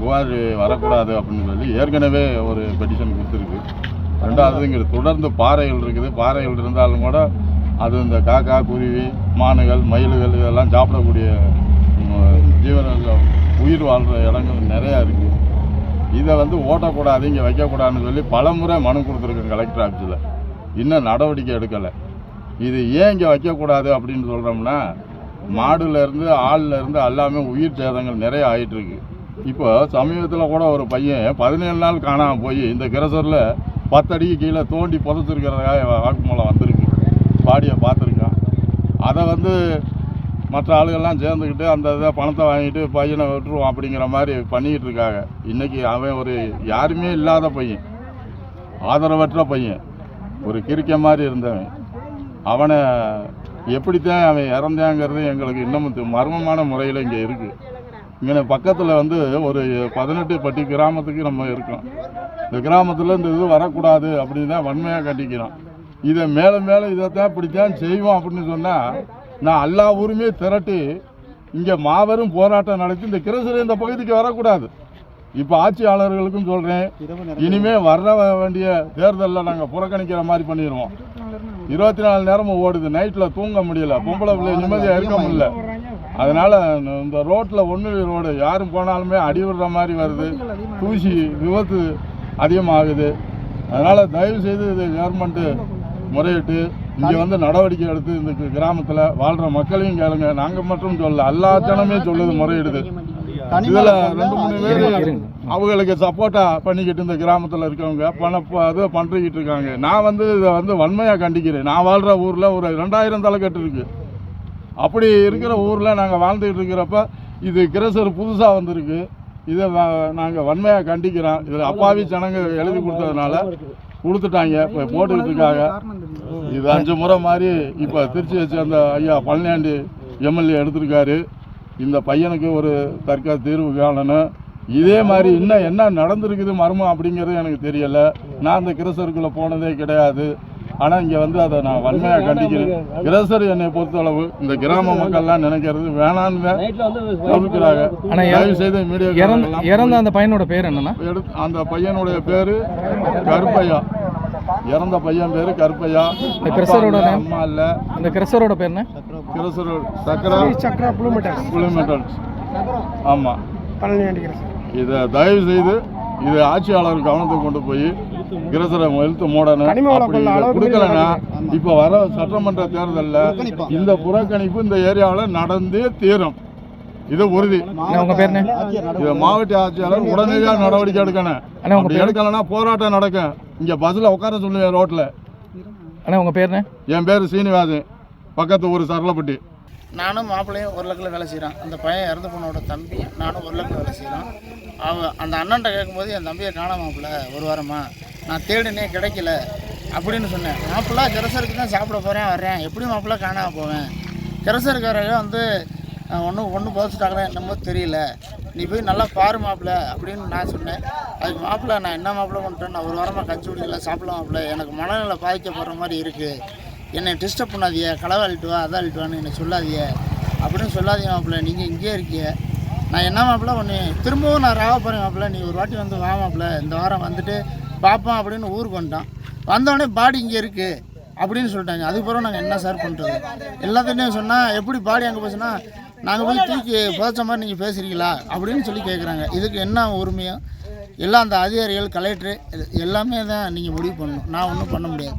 புகார் வரக்கூடாது அப்படின்னு சொல்லி ஏற்கனவே ஒரு பெட்டிஷன் கொடுத்துருக்கு. ரெண்டாவது இங்கே தொடர்ந்து பாறைகள் இருக்குது. பாறைகள் இருந்தாலும் கூட அது இந்த காக்கா, குருவி, மானுகள், மயில்கள் இதெல்லாம் சாப்பிடக்கூடிய ஜீவனங்கள் உயிர் வாழ்கிற இடங்கள் நிறையா இருக்குது. இதை ஓட்டக்கூடாது, இங்கே வைக்கக்கூடாதுன்னு சொல்லி பலமுறை மனு கொடுத்துருக்கேன் கலெக்டர் ஆஃபீஸில். இன்னும் நடவடிக்கை எடுக்கலை. இது ஏன் இங்கே வைக்கக்கூடாது அப்படின்னு சொல்கிறோம்னா, மாடுலேருந்து ஆள்லேருந்து எல்லாமே உயிர் சேதங்கள் நிறைய ஆகிட்டுருக்கு. இப்போ சமீபத்தில் கூட ஒரு பையன் 17 நாள் காணாமல் போய் இந்த கிரசரில் 10 அடிக்கு கீழே தோண்டி புதைச்சிருக்கிறதாக வாக்குமூலம் வந்திருக்கு. பாடியை பார்த்துருக்கான். அதை மற்ற ஆளுகள்லாம் சேர்ந்துக்கிட்டு அந்த இதை பணத்தை வாங்கிட்டு பையனை விட்டுருவோம் அப்படிங்கிற மாதிரி பண்ணிக்கிட்டு இருக்காங்க. இன்றைக்கி அவன் ஒரு யாருமே இல்லாத பையன், ஆதரவற்ற பையன், ஒரு கிறுக்க மாதிரி இருந்தவன். அவனை எப்படித்தான் அவன் இறந்தாங்கிறது எங்களுக்கு இன்னமும் மர்மமான முறையில் இங்கே இருக்குது. இங்கே பக்கத்தில் ஒரு 18 பட்டி கிராமத்துக்கு நம்ம இருக்கோம். இந்த கிராமத்தில் இந்த இது வரக்கூடாது அப்படின்னு தான் வன்மையாக கண்டிக்கிறோம். இதை மேலே மேலே இதைத்தான் இப்படித்தான் செய்வோம் அப்படின்னு சொன்னால் நான் எல்லா ஊருமே திரட்டி இங்கே மாபெரும் போராட்டம் நடத்தி இந்த கிரசர் இந்த பகுதிக்கு வரக்கூடாது. இப்போ ஆட்சியாளர்களுக்கும் சொல்கிறேன், இனிமேல் வர வேண்டிய தேர்தலில் நாங்கள் புறக்கணிக்கிற மாதிரி பண்ணிடுவோம். 24 நேரமும் ஓடுது, நைட்டில் தூங்க முடியல, பொம்பளை பிள்ளை நிம்மதியாக இருக்க முடியல. அதனால் இந்த ரோட்டில் ரோடு யாரும் போனாலுமே அடி விடுற மாதிரி வருது, தூசி விபத்து அதிகமாகுது. அதனால் தயவுசெய்து இது கவர்மெண்ட்டு முறையிட்டு இங்கே நடவடிக்கை எடுத்து இந்த கிராமத்தில் வாழ்கிற மக்களையும் கேளுங்க. நாங்கள் மட்டும் சொல்ல, எல்லா ஜனமே சொல்லுது, முறையிடுது. இதில் 2-3 பேர் அவங்களுக்கு சப்போர்ட்டாக பண்ணிக்கிட்டு இந்த கிராமத்தில் இருக்கவங்க இது பண்ணிக்கிட்டு இருக்காங்க. நான் இதை வன்மையாக கண்டிக்கிறேன். நான் வாழ்கிற ஊரில் ஒரு 2000 தலைக்கட்டு இருக்குது. அப்படி இருக்கிற ஊரில் நாங்கள் வாழ்ந்துக்கிட்டு இருக்கிறப்ப இது கிரசர் புதுசாக வந்திருக்கு. இதை நாங்கள் வன்மையாக கண்டிக்கிறோம். இதில் அப்பாவி ஜனங்க எழுதி கொடுத்ததுனால கொடுத்துட்டாங்க, இப்போ போட்டுக்கிட்டு இருக்காங்க. இது 5 முறை மாதிரி இப்போ திருச்சியை சேர்ந்த ஐயா பழனியாண்டி எம்எல்ஏ எடுத்திருக்காரு. இந்த பையனுக்கு ஒரு தற்காலிக தீர்வு காணணும். இதே மாதிரி இன்னும் என்ன நடந்திருக்குது மர்மம் அப்படிங்கிறது எனக்கு தெரியலை. நான் இந்த கிரசருக்குள்ளே போனதே கிடையாது. ஆனால் இங்கே அதை நான் வன்மையாக கண்டிக்கிறேன். கிரசர் என்னை பொறுத்தளவு இந்த கிராம மக்கள்லாம் நினைக்கிறது வேணான்னு தவிர்க்கிறாங்க. தயவு செய்து மீடியா இறந்த அந்த பையனோட பேர் என்னன்னா, அந்த பையனுடைய பேர் கருப்பையா. இறந்த பையன் பேர் கருப்பையா. கிரசரோட அம்மா இல்லை. அந்த கிரசரோட பேர் என்ன? கிரசர் சக்கரா புலிமெட்டல்ஸ். ஆமாம், இதை தயவு செய்து இது ஆட்சியாளர் கவனத்துக்கு கொண்டு போய் கிரசரை இழுத்து மூடணும். அப்படி கொடுக்கலன்னா இப்போ வர சட்டமன்ற தேர்தலில் இந்த புறக்கணிப்பு இந்த ஏரியாவில் நடந்தே தீரும். இது உறுதி. இது மாவட்ட ஆட்சியாளர் உடனடியாக நடவடிக்கை எடுக்கணும். அப்படி எடுக்கலன்னா போராட்டம் நடக்கும். இங்கே பஸ்ஸில் உட்கார சொல்லுவேன் ரோட்டில். உங்கள் பேர்? என் பேர் சீனிவாசன், பக்கத்து ஊர் சரளப்பட்டி. நானும் மாப்பிள்ளையும் 1 லக்கில் வேலை செய்கிறான். அந்த பையன் இறந்து போனோட தம்பி நானும் 1 லக்கில் வேலை செய்கிறோம். அவன் அந்த அண்ணன்ட்ட கேட்கும்போது என் தம்பியை காணாம மாப்பிள்ள 1 வாரமாக நான் தேடினே கிடைக்கல அப்படின்னு சொன்னேன். மாப்பிள்ளை கிரசருக்கு தான் சாப்பிட போகிறேன் வர்றேன், எப்படி மாப்பிள்ளை காணாமல் போவேன்? கிரசருக்காரங்க ஒன்று போச்சுட்டாங்களே என்னமோ தெரியல, நீ போய் நல்லா பாரு மாப்பிள்ள அப்படின்னு நான் சொன்னேன். அதுக்கு மாப்பிள்ளை நான் என்ன மாப்பிள்ளை பண்ணிட்டேன், நான் 1 வாரமாக கஞ்சி குடிக்கல, சாப்பிட மாப்பிள்ள, எனக்கு மனநிலை பாதிக்கப்படுற மாதிரி இருக்குது, என்னை டிஸ்டர்ப் பண்ணாதீங்க, களவை அழிட்டு வா அதை அழிட்டு வான்னு என்னை சொல்லாதீங்க அப்படின்னு சொல்லாதீங்க மாப்பிள்ள, நீங்கள் இங்கேயே இருக்கீங்க, நான் என்ன மாப்பிள்ள ஒன்று திரும்பவும் நான் ராவ போகிறேன் மாப்பிள்ள, நீ ஒரு வாட்டி வா மாப்பிள்ள, இந்த வாரம் வந்துட்டு பார்ப்போம் அப்படின்னு ஊருக்கு வந்துட்டான். வந்தோடனே பாடி இங்கே இருக்குது அப்படின்னு சொல்லிட்டாங்க. அதுக்கப்புறம் நாங்கள் என்ன சார் பண்ணுறது? எல்லாத்தையும் சொன்னால் எப்படி பாடி அங்கே போச்சுன்னா நாங்கள் போய் தூக்கி புதைச்ச மாதிரி நீங்கள் பேசுகிறீங்களா அப்படின்னு சொல்லி கேட்குறாங்க. இதுக்கு என்ன உரிமையோ எல்லாம் அந்த அதிகாரிகள், கலெக்டரு எல்லாமே தான் நீங்கள் முடிவு பண்ணணும். நான் ஒன்றும் பண்ண முடியாது.